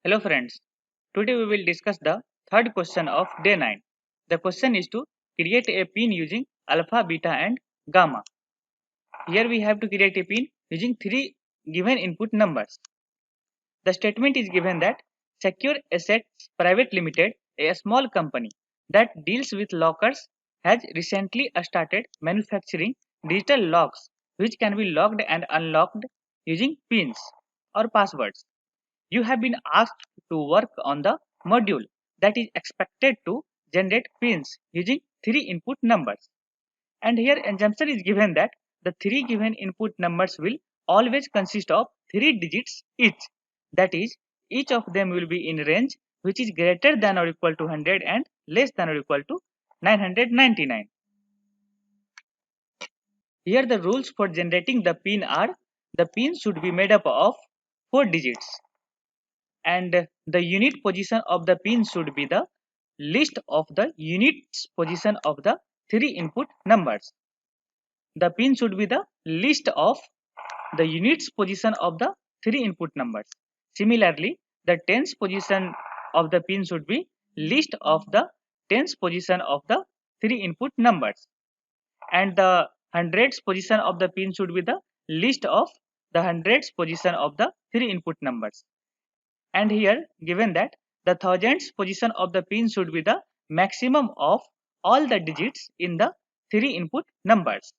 Hello friends, today we will discuss the third question of day 9. The question is to create a pin using alpha, beta and gamma. Here we have to create a pin using three given input numbers. The statement is given that Secure Assets Private Limited, a small company that deals with lockers, has recently started manufacturing digital locks which can be locked and unlocked using pins or passwords. You have been asked to work on the module that is expected to generate pins using three input numbers. And here assumption is given that the three given input numbers will always consist of three digits each. That is, each of them will be in range which is greater than or equal to 100 and less than or equal to 999. Here the rules for generating the pin are: the pin should be made up of 4 digits, and the unit position of the pin should be the list of the units position of the three input numbers. The pin should be the list of the units position of the three input numbers. Similarly, the tens position of the pin should be list of the tens position of the three input numbers, and the hundreds position of the pin should be the list of the hundreds position of the three input numbers. And here given that the thousands position of the pin should be the maximum of all the digits in the three input numbers.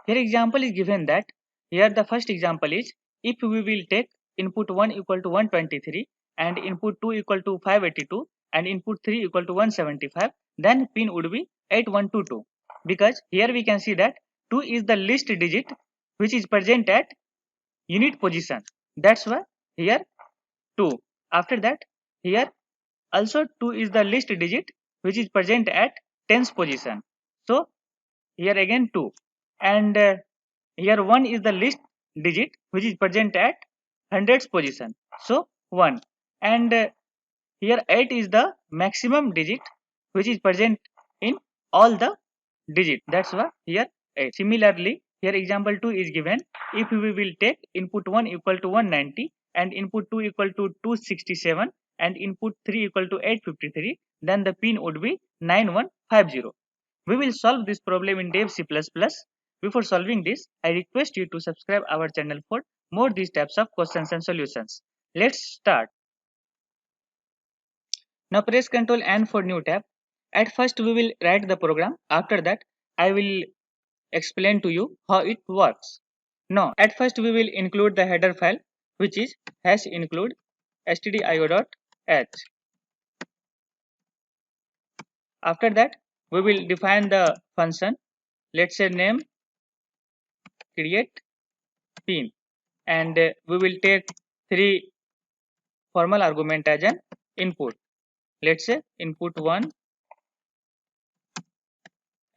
Here example is given that here the first example is, if we will take input 1 equal to 123 and input 2 equal to 582 and input 3 equal to 175, then pin would be 8122, because here we can see that 2 is the least digit which is present at unit position. That's why here 2. After that, here also 2 is the least digit which is present at tens position. So here again 2, and here 1 is the least digit which is present at hundreds position. So 1, and here 8 is the maximum digit which is present in all the digit. That's why here 8. Similarly, here example 2 is given. If we will take input 1 equal to 190 and input 2 equal to 267 and input 3 equal to 853, then the pin would be 9150. We will solve this problem in Dev C++. Before solving this, I request you to subscribe our channel for more these types of questions and solutions. Let's start. Now press Ctrl N for new tab. At first we will write the program. After that I will explain to you how it works. Now at first we will include the header file, which is #include stdio.h. After that we will define the function. Let's say name create pin, and we will take three formal argument as an input. Let's say input 1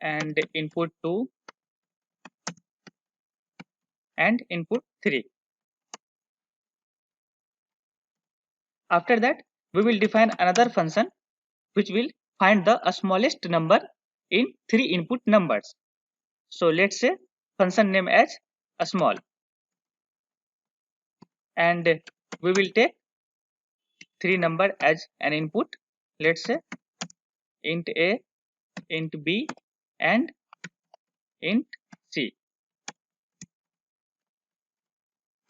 and input 2 and input 3. After that we will define another function which will find the smallest number in three input numbers. So let's say function name as a small, and we will take three number as an input. Let's say int a, int b and int c.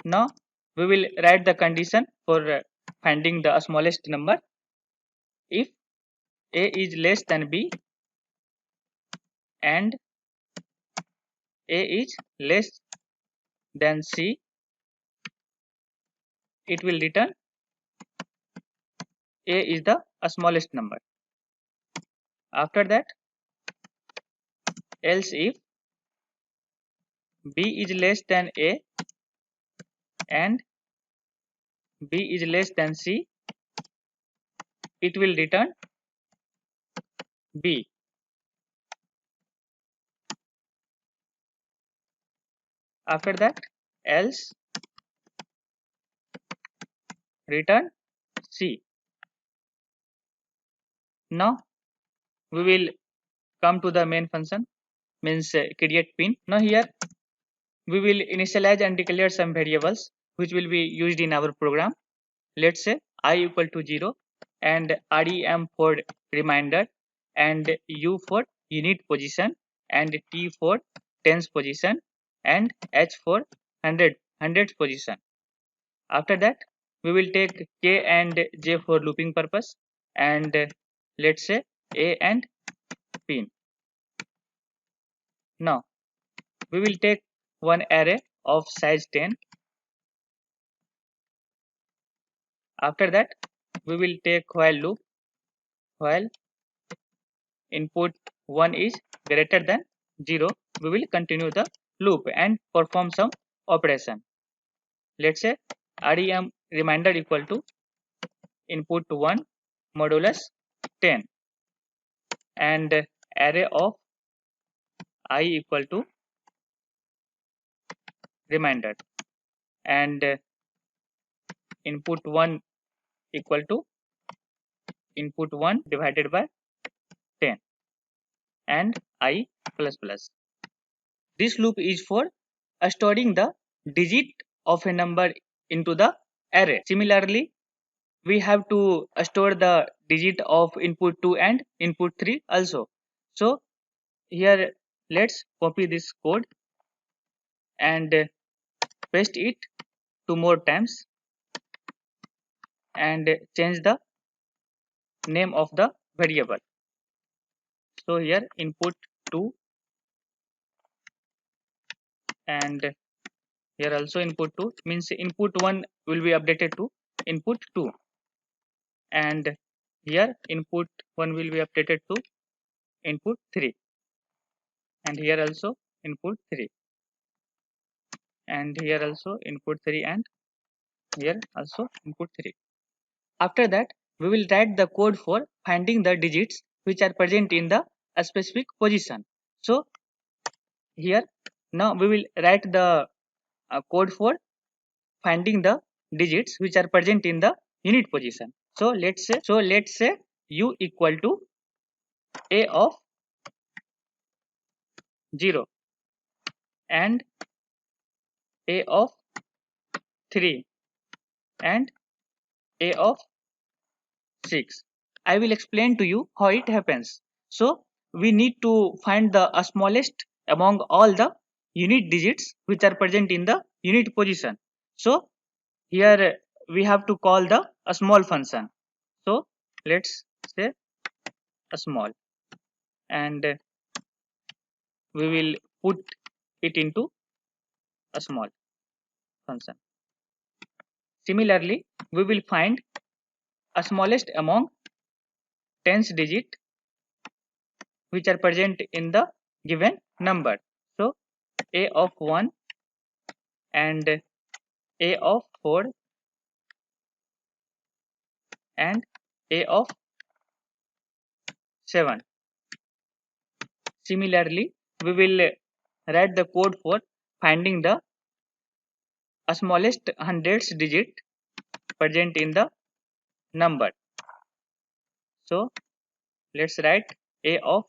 Now we will write the condition for finding the smallest number. If a is less than b and a is less than c, it will return a is the smallest number. After that, else if b is less than a and b is less than c, it will return b. After that, else return c. Now we will come to the main function, means create pin. Now here we will initialize and declare some variables which will be used in our program. let's say I equal to 0 and REM for reminder and U for unit position and T for tens position and H for hundreds position. After that, we will take K and J for looping purpose and let's say A and pin. Now, we will take one array of size 10. After that, we will take while loop. While input 1 is greater than 0, we will continue the loop and perform some operation. Let's say REM reminder equal to input 1 modulus 10 and array of I equal to reminder and input 1 equal to input 1 divided by 10 and I plus plus. This loop is for storing the digit of a number into the array. Similarly, we have to store the digit of input 2 and input 3 also. So here let's copy this code and paste it two more times and change the name of the variable. So here input 2 and here also input 2 means input 1 will be updated to input 2 and here input 1 will be updated to input 3 and here also input 3 and here also input 3 and here also input 3. After that, we will write the code for finding the digits which are present in the specific position. So here now we will write the code for finding the digits which are present in the unit position. So let's say U equal to A of 0 and A of 3 and A of 6. I will explain to you how it happens. So we need to find the smallest among all the unit digits which are present in the unit position. So here we have to call the a small function. So let's say a small and we will put it into a small function. Similarly, we will find a smallest among tens digit which are present in the given number. So A of 1 and A of 4 and A of 7. Similarly, we will write the code for finding the smallest hundreds digit present in the number. So let's write A of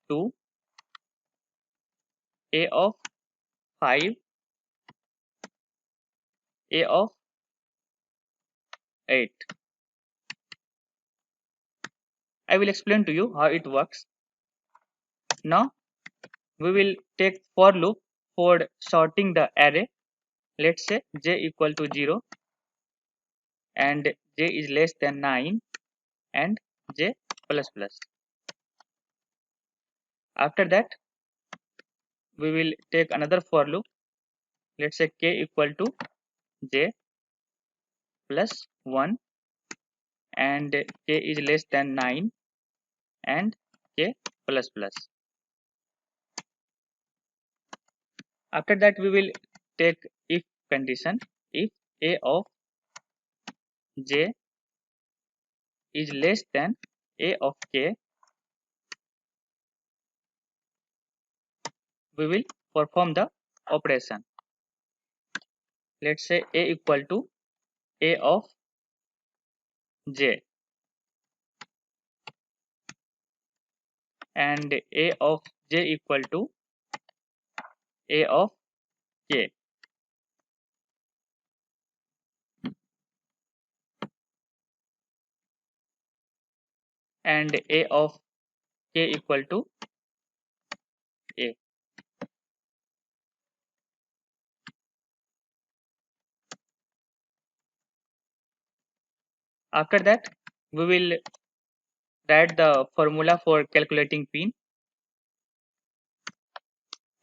2, A of 5, A of 8. I will explain to you how it works. Now we will take for loop for sorting the array. Let's say j equal to 0 and j is less than 9 and j plus plus. After that, we will take another for loop. Let's say k equal to j plus 1 and k is less than 9 and k plus plus. After that, we will take if condition. If a of j is less than a of k, we will perform the operation. Let's say a equal to a of j and a of j equal to a of k. and a of k equal to a. After that, we will write the formula for calculating pin.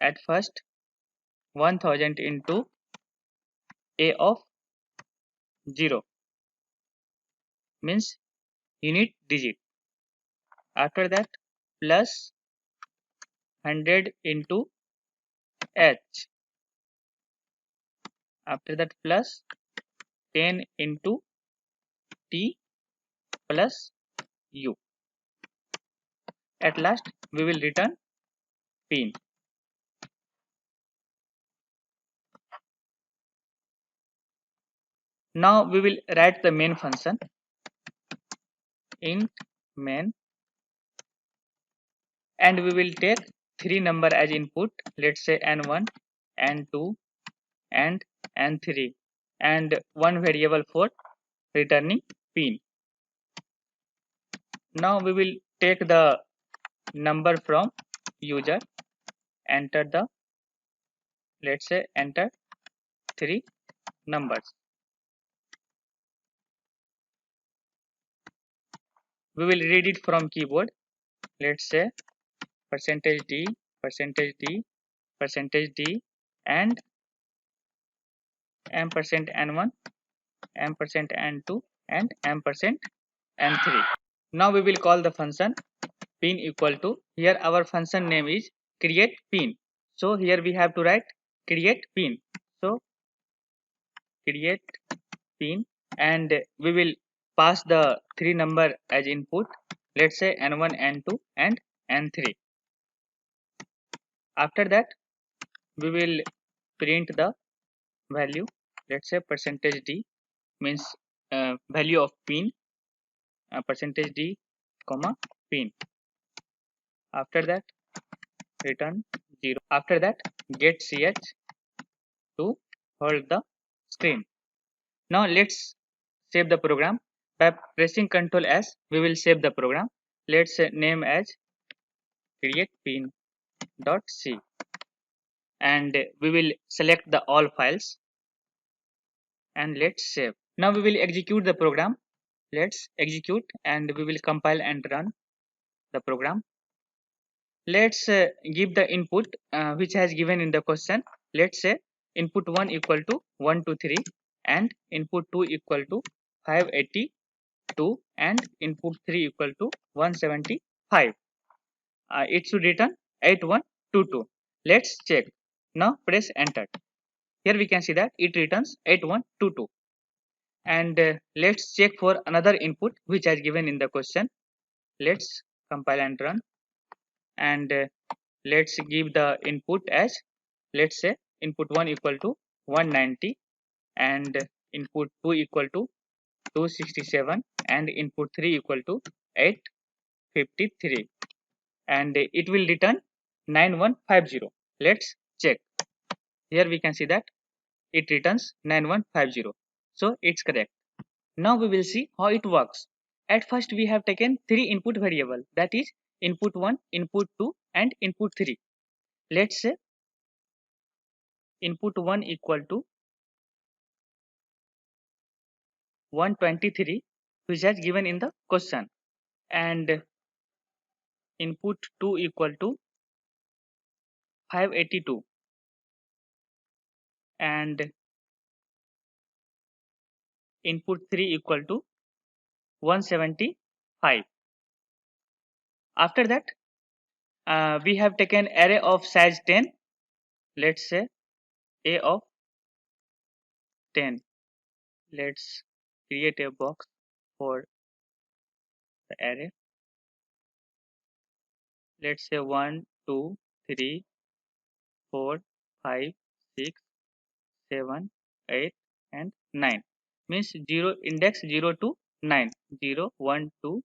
At first, 1000 into a of 0 means unit digit. After that, plus 100 into h. After that, plus 10 into t plus u. At last, we will return pin. Now we will write the main function int main, and we will take three number as input. Let's say n1, n2, and n3, and one variable for returning pin. Now we will take the number from user, enter the, let's say enter three numbers. We will read it from keyboard. Let's say %d, %d, %d, and %n1, %n2, and %n3. Now we will call the function pin equal to, here our function name is create pin. So here we have to write create pin. So create pin, and we will pass the three number as input. Let's say n1, n2, and n3. After that, we will print the value. Let's say %d means value of pin, %d comma pin. After that, return 0. After that, get ch to hold the screen. Now let's save the program. By pressing Ctrl S, we will save the program. Let's name as create pin.c, and we will select the all files, and let's save. Now we will execute the program. Let's execute, and we will compile and run the program. Let's give the input which has given in the question. Let's say input 1 equal to 123, and input 2 equal to 582, and input 3 equal to 175. It should return 8122. Let's check. Now press enter. Here we can see that it returns 8122. And let's check for another input which has given in the question. Let's compile and run, and let's give the input as, let's say input 1 equal to 190, and input 2 equal to 267, and input 3 equal to 853, and it will return 9150. Let's check. Here we can see that it returns 9150. So it's correct. Now we will see how it works. At first we have taken three input variable, that is input 1, input 2, and input 3. Let's say input 1 equal to 123, which has given in the question, and input 2 equal to 582, and input 3 equal to 175. After that, we have taken array of size 10. Let's say a of 10. Let's create a box for the array. Let's say 1, 2, 3, 4, 5, 6, 7, 8, and 9. Means 0, index 0 to 9. 0, 1, 2,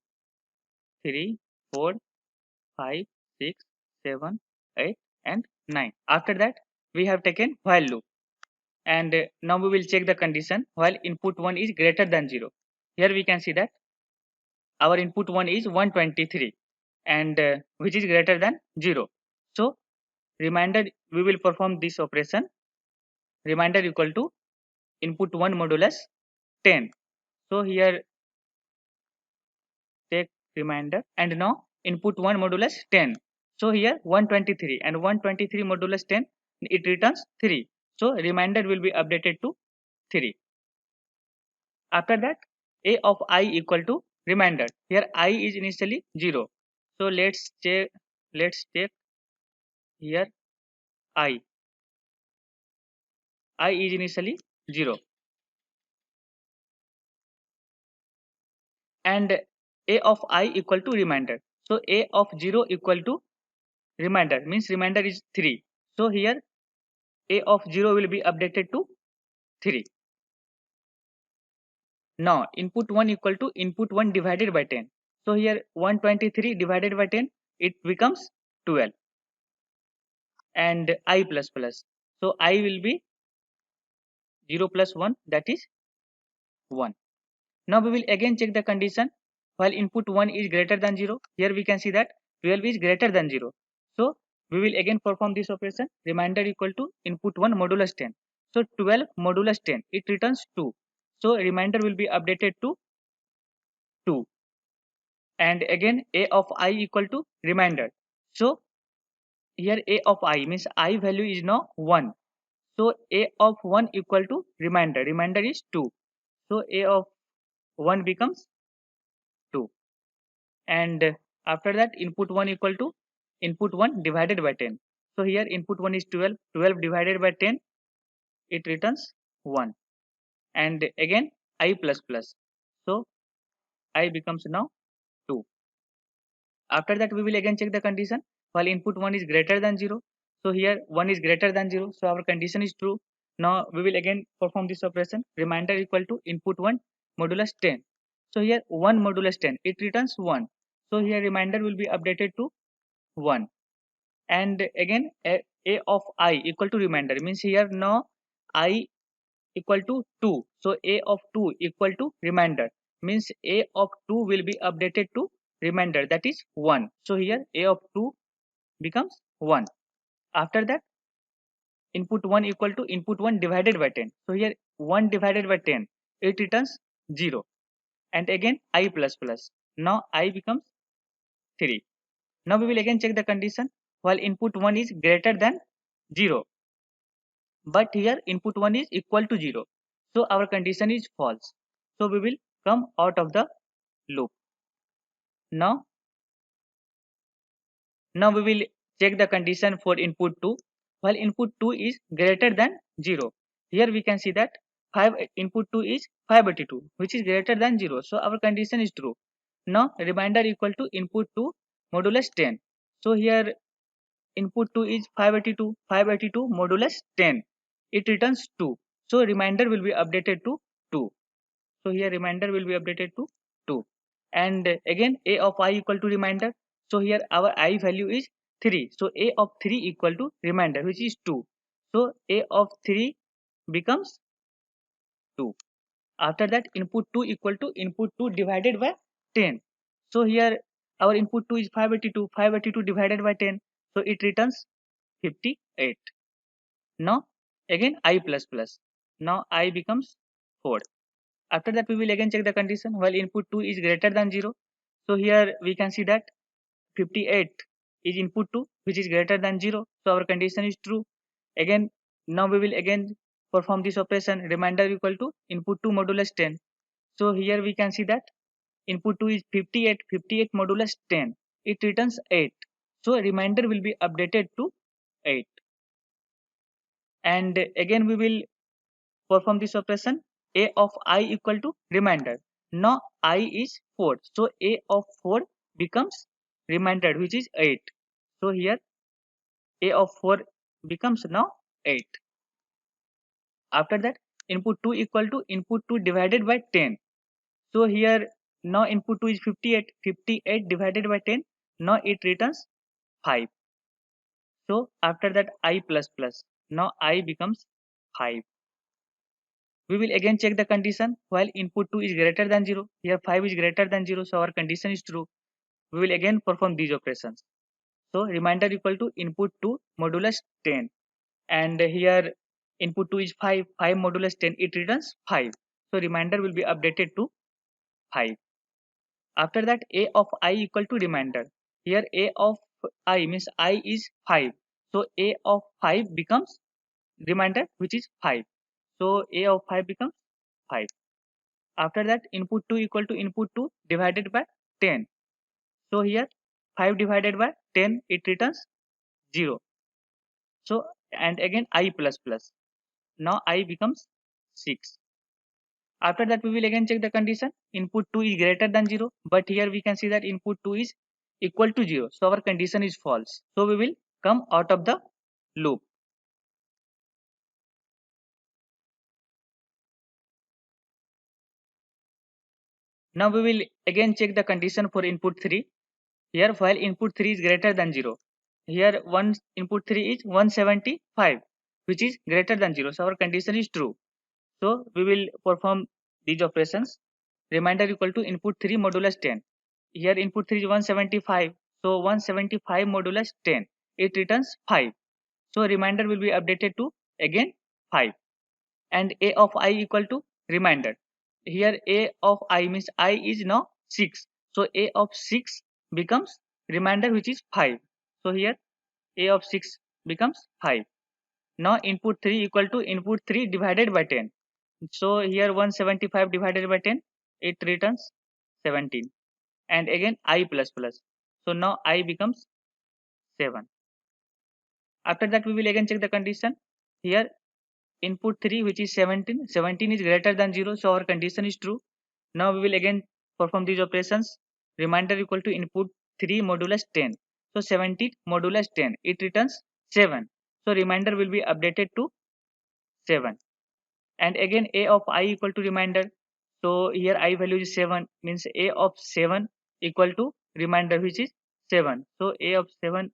3, 4, 5, 6, 7, 8, and 9. After that, we have taken while loop, and now we will check the condition while input 1 is greater than 0. Here we can see that our input 1 is 123 and which is greater than 0. So reminder, we will perform this operation, reminder equal to input 1 modulus 10. So here take reminder and now input 1 modulus 10. So here 123 and 123 modulus 10, it returns 3. So reminder will be updated to 3. After that, a of I equal to reminder. Here I is initially 0. So let's take here I. I is initially 0 and a of I equal to reminder. So a of 0 equal to reminder means reminder is 3. So here a of 0 will be updated to 3. Now input 1 equal to input 1 divided by 10. So here 123 divided by 10, it becomes 12 and I plus plus. So I will be 0 plus 1, that is 1. Now we will again check the condition while input 1 is greater than 0. Here we can see that 12 is greater than 0. So we will again perform this operation, reminder equal to input 1 modulus 10. So 12 modulus 10, it returns 2. So reminder will be updated to 2 and again a of I equal to reminder. So here a of I means I value is now 1. So a of 1 equal to reminder, reminder is 2. So a of 1 becomes 2 and after that input 1 equal to input 1 divided by 10. So here input 1 is 12, 12 divided by 10, it returns 1 and again I plus plus. So I becomes now 2. After that we will again check the condition while input 1 is greater than 0. So here 1 is greater than 0. So our condition is true. Now we will again perform this operation, reminder equal to input 1 modulus 10. So here 1 modulus 10, it returns 1. So here reminder will be updated to 1 and again a of I equal to reminder means here now I equal to 2. So a of 2 equal to reminder means a of 2 will be updated to reminder, that is 1. So here a of 2 becomes 1. After that input 1 equal to input 1 divided by 10. So here 1 divided by 10, it returns 0 and again I plus plus. Now I becomes 3. Now we will again check the condition while input 1 is greater than 0 but here input 1 is equal to 0. So our condition is false. So we will come out of the loop. Now, now we will check the condition for input 2 while input 2 is greater than 0. Here we can see that 5 input 2 is 582 which is greater than 0. So our condition is true. Now reminder equal to input 2 modulus 10. So here input 2 is 582, 582 modulus 10, it returns 2. So reminder will be updated to 2. So here reminder will be updated to 2 and again a of I equal to reminder. So here our I value is 3. So a of 3 equal to reminder which is 2. So a of 3 becomes 2. After that input 2 equal to input 2 divided by 10. So here our input 2 is 582, 582 divided by 10. So it returns 58. Now again I plus plus. Now I becomes 4. After that we will again check the condition while input 2 is greater than 0. So here we can see that 58 is input 2 which is greater than 0. So our condition is true. Again now we will again perform this operation, reminder equal to input 2 modulus 10. So here we can see that input 2 is 58, 58 modulus 10, it returns 8. So reminder will be updated to 8 and again we will perform this operation, a of I equal to reminder. Now I is 4. So a of 4 becomes reminder which is 8. So here a of 4 becomes now 8. After that input 2 equal to input 2 divided by 10. So here now input 2 is 58, 58 divided by 10. Now it returns 5. So after that I plus plus. Now I becomes 5. We will again check the condition while input 2 is greater than 0. Here 5 is greater than 0, so our condition is true. We will again perform these operations. So reminder equal to input 2 modulus 10, and here input 2 is 5, 5 modulus 10, it returns 5. So reminder will be updated to 5. After that, a of I equal to reminder. Here a of I means I is 5. So a of 5 becomes reminder, which is 5. So a of 5 becomes 5. After that, input 2 equal to input 2 divided by 10. So here 5 divided by 10, it returns 0. So and again I plus plus. Now I becomes 6. After that, we will again check the condition. Input 2 is greater than 0, but here we can see that input 2 is equal to 0. So our condition is false. So we will come out of the loop. Now we will again check the condition for input 3. Here while input 3 is greater than 0. Here input 3 is 175, which is greater than 0. So our condition is true. So we will perform these operations. Reminder equal to input 3 modulus 10. Here input 3 is 175. So 175 modulus 10. It returns 5. So reminder will be updated to again 5. And a of I equal to reminder. Here a of I means I is now 6. So a of 6 becomes reminder, which is 5. So here a of 6 becomes 5. Now input 3 equal to input 3 divided by 10. So here 175 divided by 10, it returns 17. And again I plus plus. So now I becomes 7. After that, we will again check the condition. Here input 3, which is 17. 17 is greater than 0, so our condition is true. Now we will again perform these operations. Reminder equal to input 3 modulus 10. So 70 modulus 10, it returns 7. So reminder will be updated to 7. And again a of I equal to reminder. So here I value is 7, means a of 7 equal to reminder, which is 7. So a of 7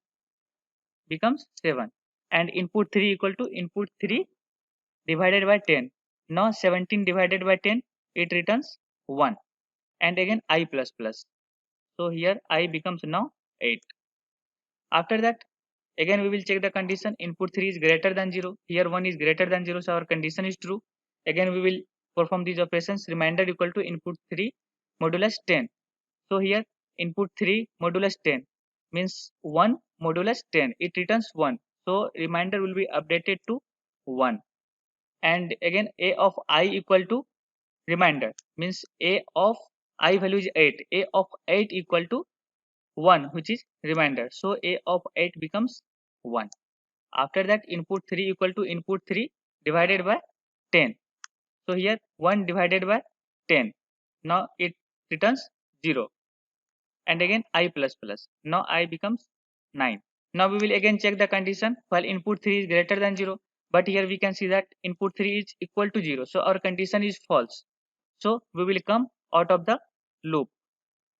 becomes 7. And input 3 equal to input 3 divided by 10. Now 17 divided by 10, it returns 1. And again I plus plus. So here I becomes now 8. After that, again we will check the condition. Input 3 is greater than 0. Here 1 is greater than 0, so our condition is true. Again we will perform these operations. Reminder equal to input 3 modulus 10. So here input 3 modulus 10 means 1 modulus 10. It returns 1. So reminder will be updated to 1. And again a of I equal to reminder means a of I value is 8. A of 8 equal to 1, which is reminder. So a of 8 becomes 1. After that, input 3 equal to input 3 divided by 10. So here 1 divided by 10. Now it returns 0. And again I plus plus. Now I becomes 9. Now we will again check the condition while input 3 is greater than 0. But here we can see that input 3 is equal to 0. So our condition is false. So we will come out of the loop.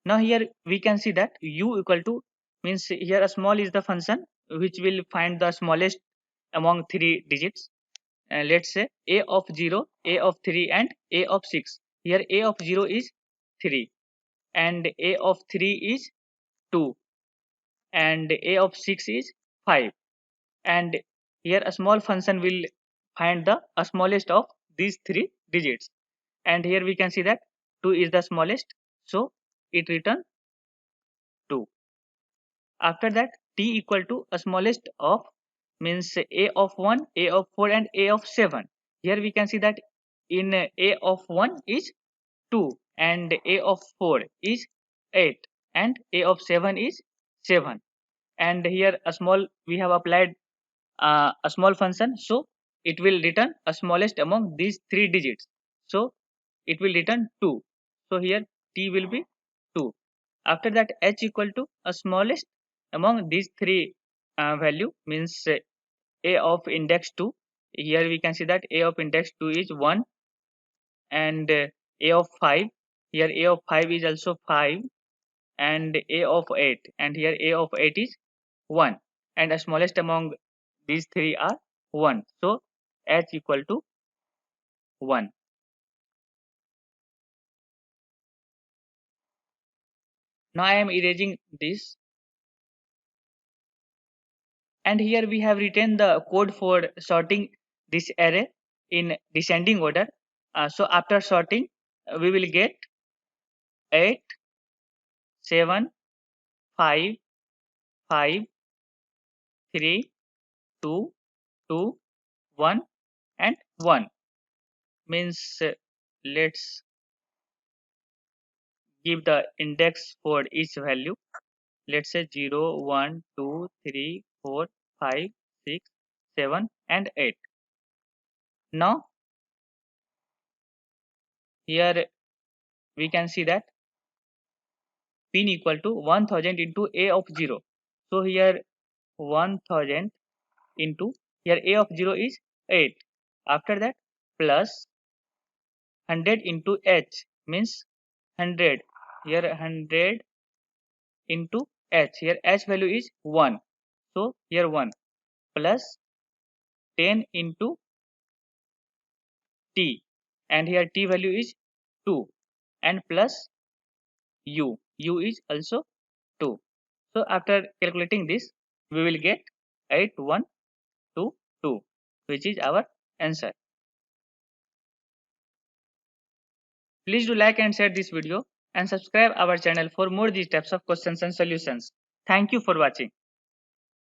Now here we can see that u equal to means here a small is the function which will find the smallest among 3 digits. Let's say a of 0, a of 3 and a of 6. Here a of 0 is 3 and a of 3 is 2 and a of 6 is 5. And here a small function will find the smallest of these 3 digits. And here we can see that 2 is the smallest, so it returns 2. After that, t equal to a smallest of means a of 1, a of 4 and a of 7. Here we can see that in a of 1 is 2 and a of 4 is 8 and a of 7 is 7. And here a small we have applied a small function, so it will return a smallest among these 3 digits. So it will return 2. So here t will be 2. After that, h equal to a smallest among these 3 value means a of index 2. Here we can see that a of index 2 is 1 and a of 5. Here a of 5 is also 5 and a of 8, and here a of 8 is 1, and the smallest among these 3 are 1. So h equal to 1. Now I am erasing this, and here we have written the code for sorting this array in descending order. So after sorting, we will get 8, 7, 5, 5, 3, 2, 2, 1 and 1. Means let's give the index for each value. Let's say 0, 1, 2, 3, 4, 5, 6, 7 and 8. Now here we can see that pin equal to 1000 into a of 0. So here 1000 into, here a of 0 is 8. After that plus 100 into h means 100. Here 100 into h. Here h value is 1. So here 1 plus 10 into t, and here t value is 2, and plus u is also 2. So after calculating this, we will get 8122, which is our answer. Please do like and share this video and subscribe our channel for more these types of questions and solutions. Thank you for watching.